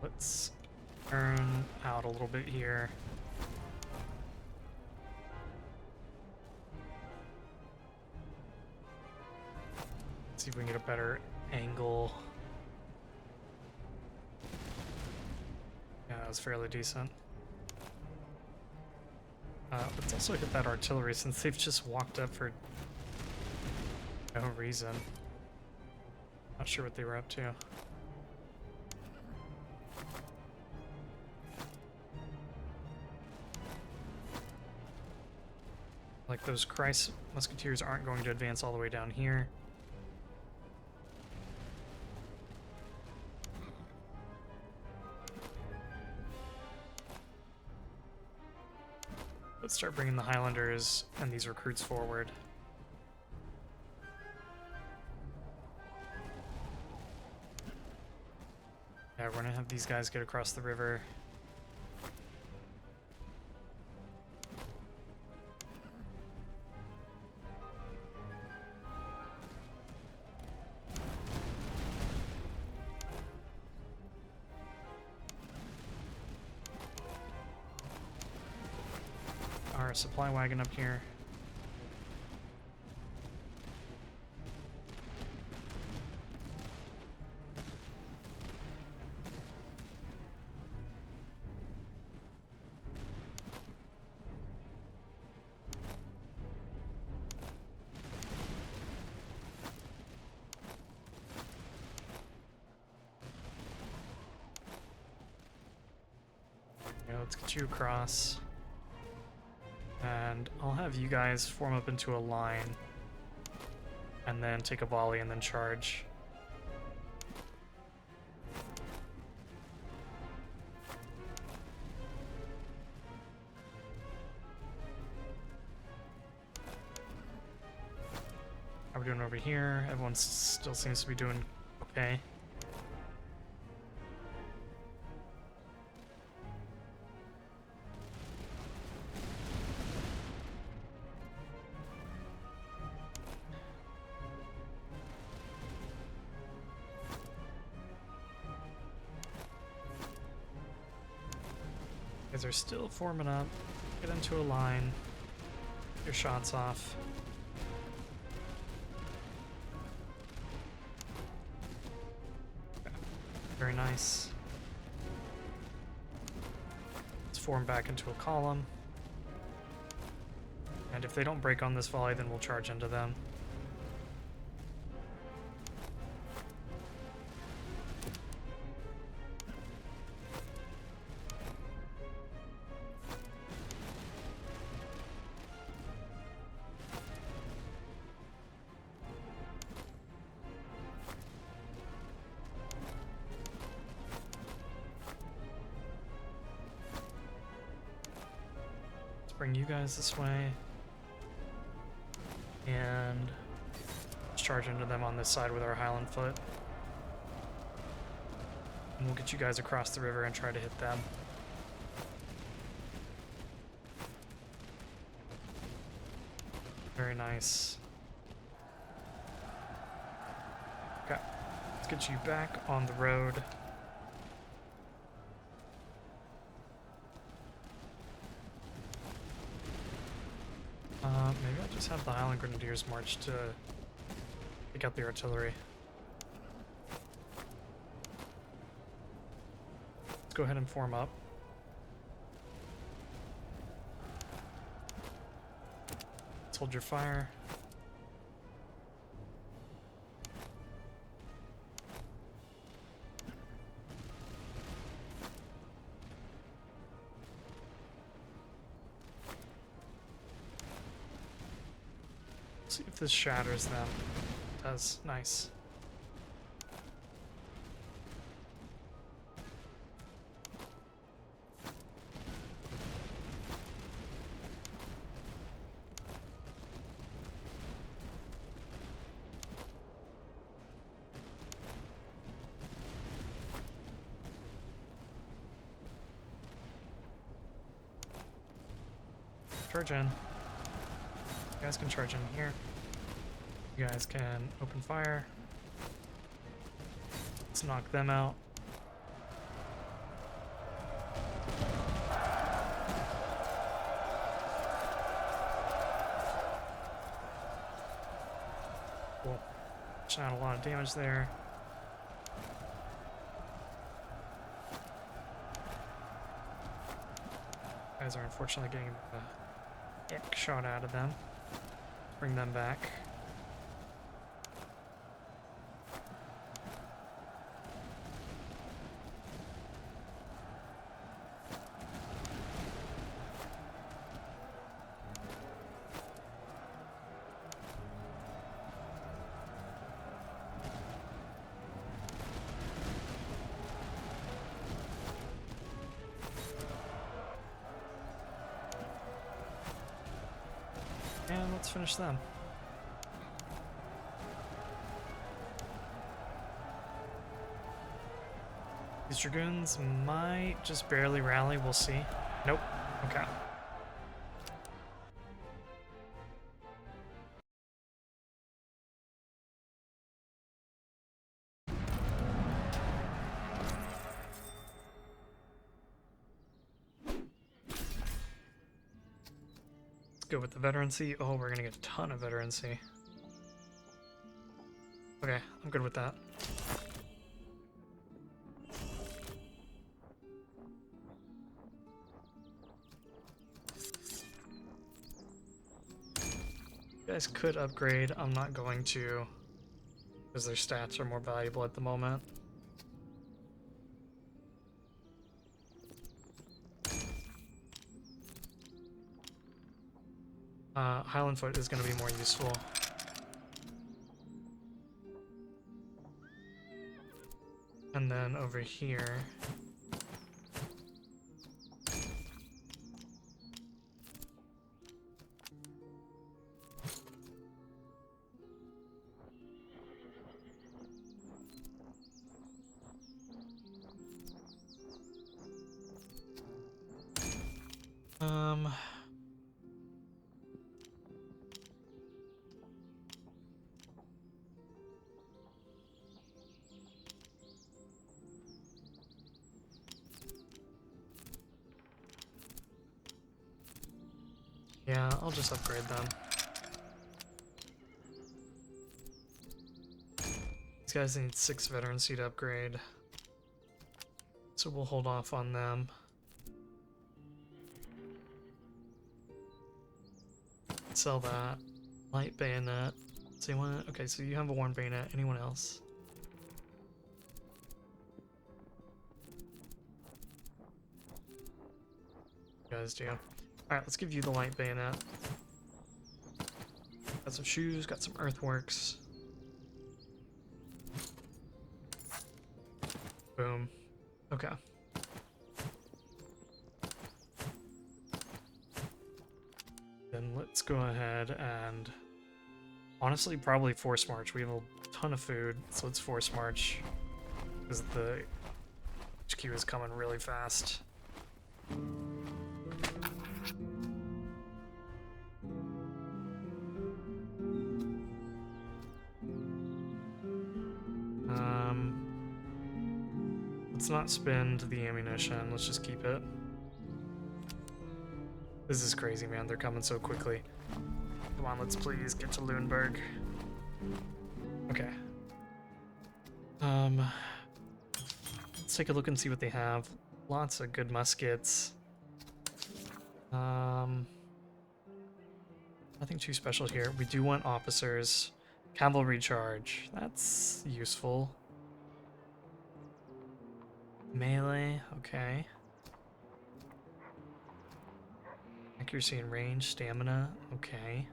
Let's turn out a little bit here. See if we can get a better angle. Yeah, that was fairly decent. Let's also hit that artillery since they've just walked up for no reason. Not sure what they were up to. Like those Christ musketeers aren't going to advance all the way down here. Let's start bringing the Highlanders and these recruits forward. Yeah, we're gonna have these guys get across the river. Our supply wagon up here. Yeah, let's get you across. And I'll have you guys form up into a line and then take a volley and then charge. How are we doing over here? Everyone still seems to be doing okay. Guys are still forming up. Get into a line. Get your shots off. Okay. Very nice. Let's form back into a column. And if they don't break on this volley, then we'll charge into them. Bring you guys this way, and let's charge into them on this side with our Highland foot, and we'll get you guys across the river and try to hit them. Very nice. Okay, let's get you back on the road. Maybe I'll just have the Highland Grenadiers march to pick up the artillery. Let's go ahead and form up. Let's hold your fire. See if this shatters them. It does. Nice. Charge in. You guys can charge in here. You guys can open fire. Let's knock them out. Cool. Pushing out a lot of damage there. You guys are unfortunately getting the ick shot out of them. Bring them back. And let's finish them. These Dragoons might just barely rally, we'll see. Nope. Okay. Go with the veterancy. Oh, we're gonna get a ton of veterancy. Okay, I'm good with that. You guys could upgrade. I'm not going to, because their stats are more valuable at the moment. Highland Foot is going to be more useful. And then over here... Yeah, I'll just upgrade them. These guys need 6 veterancy to upgrade. So we'll hold off on them. Sell that. Light bayonet. So you want? Okay, so you have a worn bayonet. Anyone else? You guys do. Alright, let's give you the light bayonet. Got some shoes, got some earthworks. Boom. Okay. Then let's go ahead and honestly probably force march. We have a ton of food, so let's force march because the HQ is coming really fast. Let's not spend the ammunition. Let's just keep it. This is crazy, man. They're coming so quickly. Come on, let's please get to Lüneburg. Okay. Let's take a look and see what they have. Lots of good muskets. Nothing too special here. We do want officers. Cavalry charge. That's useful. Melee, okay. Accuracy and range, stamina, okay.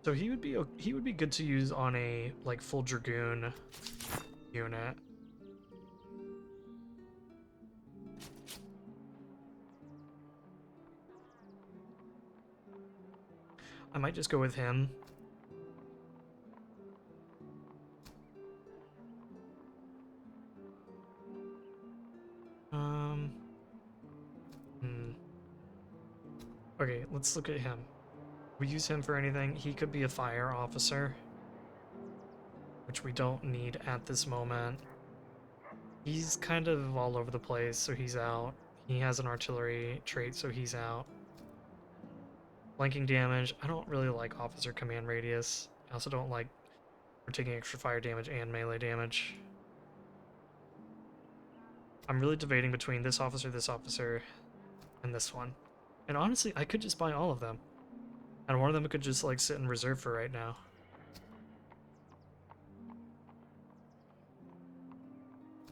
So he would be good to use on a like full dragoon unit. I might just go with him. Okay, let's look at him. We use him for anything. He could be a fire officer, which we don't need at this moment. He's kind of all over the place, so he's out. He has an artillery trait, so he's out. Flanking damage. I don't really like officer command radius. I also don't like we're taking extra fire damage and melee damage. I'm really debating between this officer, and this one. And honestly, I could just buy all of them. And one of them could just like sit in reserve for right now.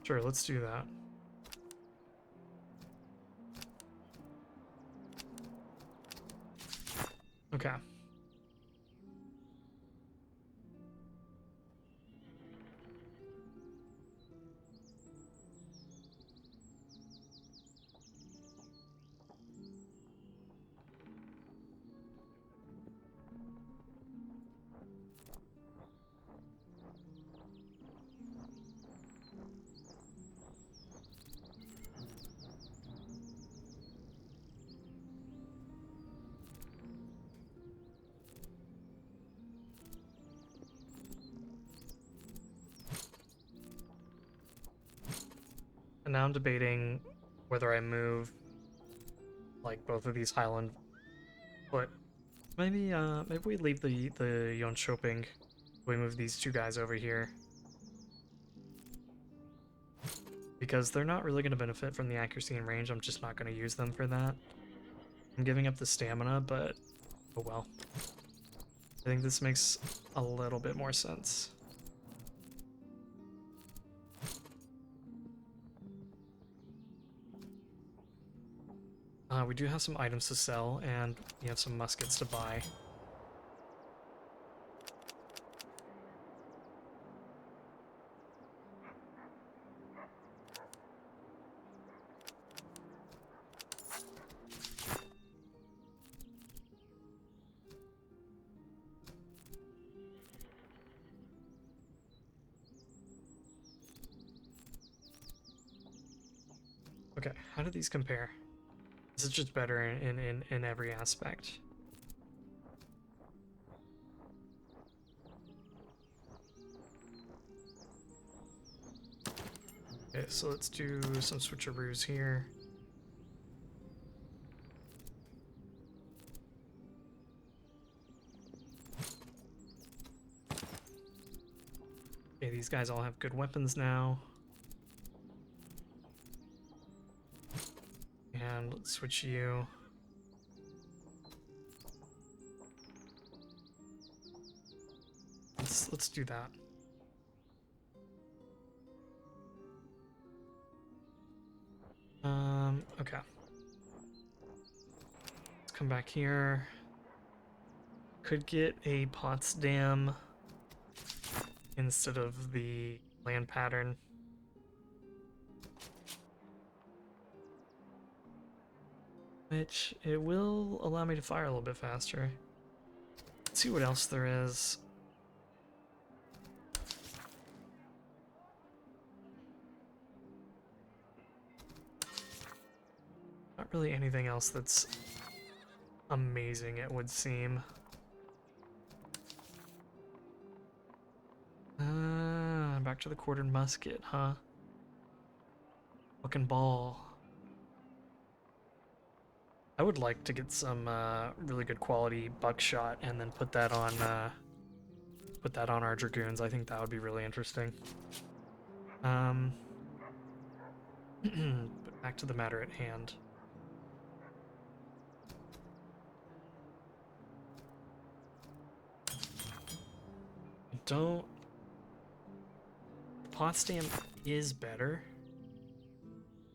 Sure, let's do that. Okay. And now I'm debating whether I move like both of these Highland foot. Maybe we leave the Jönköping. We move these two guys over here. Because they're not really going to benefit from the accuracy and range. I'm just not going to use them for that. I'm giving up the stamina, but oh well. I think this makes a little bit more sense. We do have some items to sell, and we have some muskets to buy. Okay, how do these compare? This is just better in every aspect. Okay, so let's do some switcheroos here. Okay, these guys all have good weapons now. And let's switch you. Let's do that. Okay. Let's come back here. Could get a Potsdam instead of the land pattern. Which it will allow me to fire a little bit faster. Let's see what else there is. Not really anything else that's amazing, it would seem. Back to the quartered musket, huh? Fucking ball. I would like to get some really good quality buckshot and then put that on our dragoons. I think that would be really interesting. But back to the matter at hand. Potsdam is better,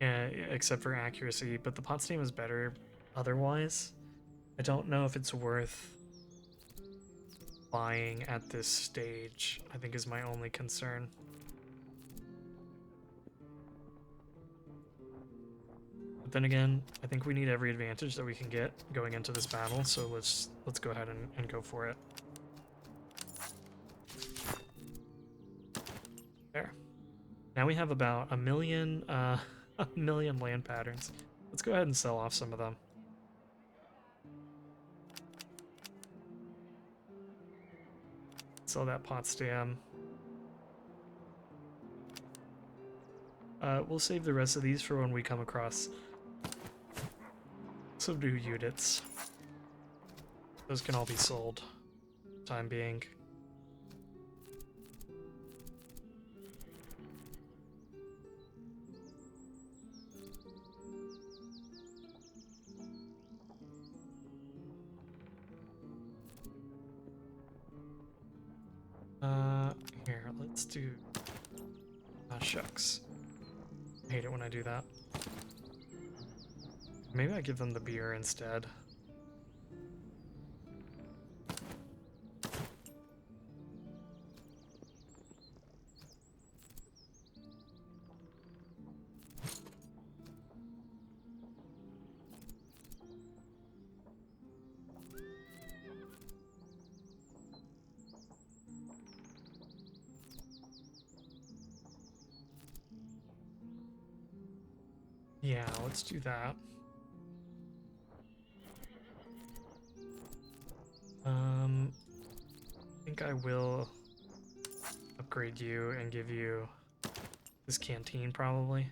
except for accuracy, but the Potsdam is better otherwise. I don't know if it's worth buying at this stage, I think is my only concern. But then again, I think we need every advantage that we can get going into this battle, so let's go ahead and go for it. There. Now we have about a million land patterns. Let's go ahead and sell off some of them. Sell that Potsdam. We'll save the rest of these for when we come across some new units. Those can all be sold, time being. Here, let's do... Ah, shucks. I hate it when I do that. Maybe I give them the beer instead. Yeah, let's do that. I think I will upgrade you and give you this canteen probably.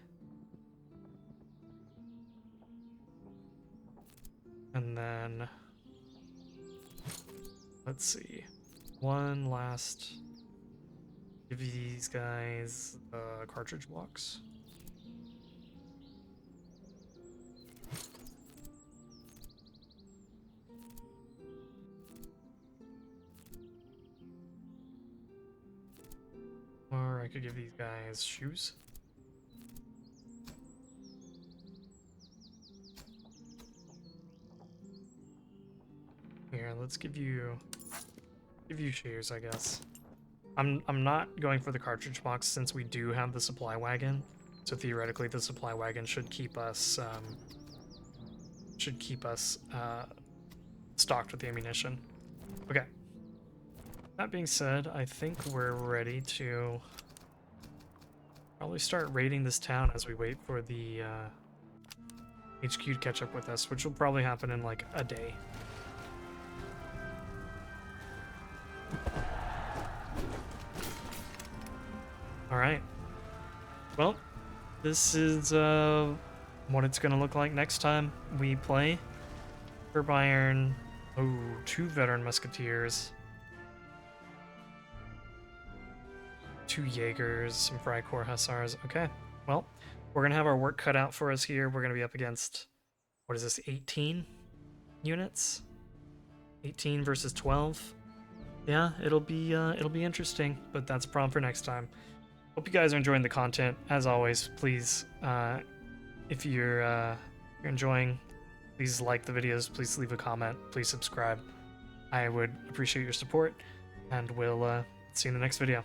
And then let's see. One last, give these guys the cartridge box. Or I could give these guys shoes. Here, let's give you shoes, I guess. I'm not going for the cartridge box since we do have the supply wagon. So theoretically, the supply wagon should keep us stocked with the ammunition. Okay. That being said, I think we're ready to probably start raiding this town as we wait for the HQ to catch up with us, which will probably happen in like a day. Alright. Well, this is what it's gonna look like next time we play. Herb Iron. Oh, 2 veteran musketeers. 2 Jaegers, some Freikorps Hussars. Okay, well, we're gonna have our work cut out for us here. We're gonna be up against, what is this, 18 units? 18 versus 12. Yeah, it'll be interesting, but that's a problem for next time. Hope you guys are enjoying the content. As always, please, if you're enjoying, please like the videos, please leave a comment, please subscribe. I would appreciate your support, and we'll see you in the next video.